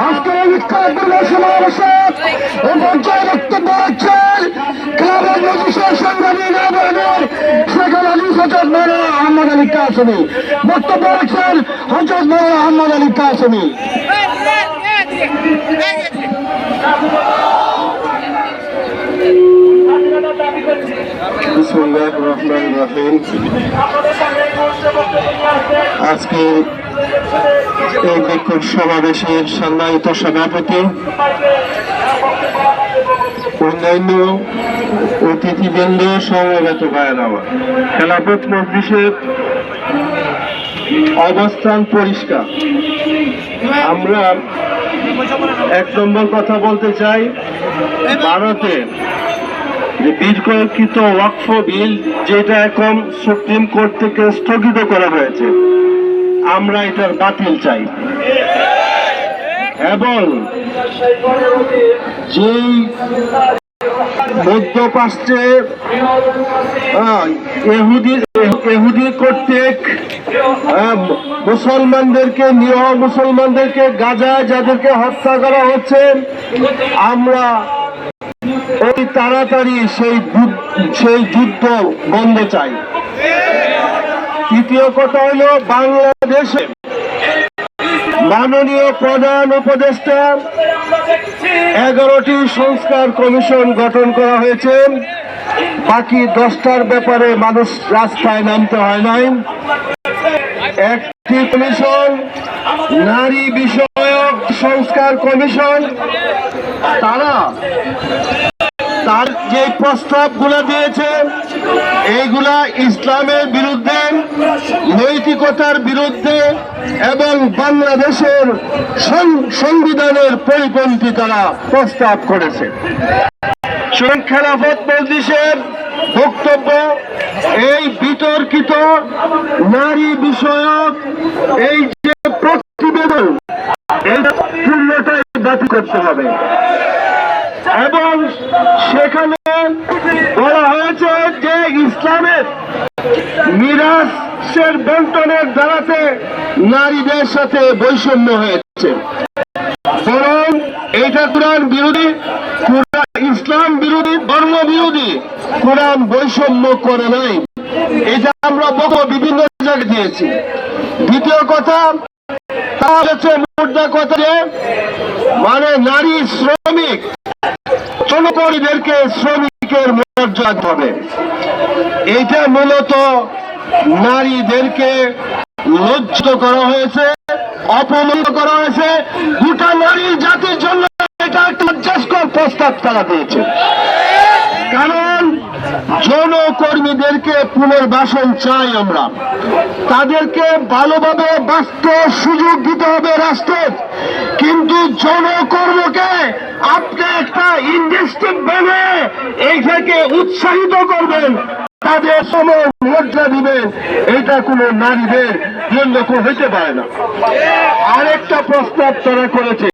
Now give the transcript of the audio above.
আজকের সমাবেশে পর্যায়ে বক্তব্য রাখছেন ক্লাবের নজিসের সংগ্রামী সেখানে হজরত মৌলানা আহমদ আলী কাসেমী। বক্তব্য রাখছেন হজরত মৌলানা আহমদ আলী কাসেমী। বিসমিল্লাহির রহমানির রহিম। আজকে এই বিক্ষোভ সমাবেশের সম্মানিত সভাপতি, অন্যান্য অতিথিবৃন্দ, সমবেত ভাইয়েরা, খেলাফত মজলিসের অবস্থান পরিষ্কার। আমরা এক নম্বর কথা বলতে চাই, ভারতে যে বিতর্কিত ওয়াকফ বিল, যেটা এখন সুপ্রিম কোর্ট থেকে স্থগিত করা হয়েছে, আমরা এটার বাতিল চাই। এবং যেই মধ্যপ্রাচ্যে ইহুদি কর্তৃক মুসলমানদেরকে, নিরহ মুসলমানদেরকে গাজায় যাদেরকে হত্যা করা হচ্ছে, আমরা অতি তাড়াতাড়ি সেই যুদ্ধ বন্ধ চাই। তৃতীয় কথা হলো, বাংলাদেশে মাননীয় প্রধান উপদেষ্টা 11টি সংস্কার কমিশন গঠন করা হয়েছে। বাকি 10টার ব্যাপারে মানুষ রাস্তায় নামতে হয় নাই। একটি কমিশন নারী বিষয়ক সংস্কার কমিশন, তার যে প্রস্তাবগুলো দিয়েছে এইগুলা ইসলামের বিরুদ্ধে, নৈতিকতার বিরুদ্ধে এবং বাংলাদেশের সংবিধানের পরিপন্থী তারা প্রস্তাব করেছে। খেলাফত মজলিসের বক্তব্য, এই বিতর্কিত নারী বিষয়ক এই যে প্রতিবেদন, এইটা পূর্ণতাই বাতিল করতে হবে। এবং সেখানে বলা হয়েছে যে ইসলামের মিরাসের বন্টনের দ্বারাতে নারীদের সাথে বৈষম্য হয়েছে, বরং এটা কোরআন বিরোধী, ইসলাম বিরোধী, ধর্ম বিরোধী। কোরআন বৈষম্য করে নাই, এটা আমরা বিভিন্ন জায়গায় দিয়েছি। দ্বিতীয় কথা, তা হচ্ছে মুদ্রা কথা, যে মানে নারী শ্রমিক জনপরিদেরকে শ্রমিকের মর্যাদা হবে। এইটা মূলত নারীদেরকে লজ্জিত করা হয়েছে, অপমানিত করা হয়েছে। গোটা নারী জাতির জন্য এটা একটা লজ্জাস্কর প্রস্তাব তারা দিয়েছে। কারণ যৌনকর্মীদেরকে পুনর্বাসন চাই আমরা, তাদেরকে ভালোভাবে বাঁচতে সুযোগ দিতে হবে রাষ্ট্রের। কিন্তু যৌনকর্মকে আপনি একটা ইন্ডাস্ট্রি ভেবে এইটাকে উৎসাহিত করবেন, তাদের সময় মর্যাদা দিবেন, এটা কোনো নারীদের জন্য হইতে পারে না। আরেকটা প্রস্তাব তারা করেছে,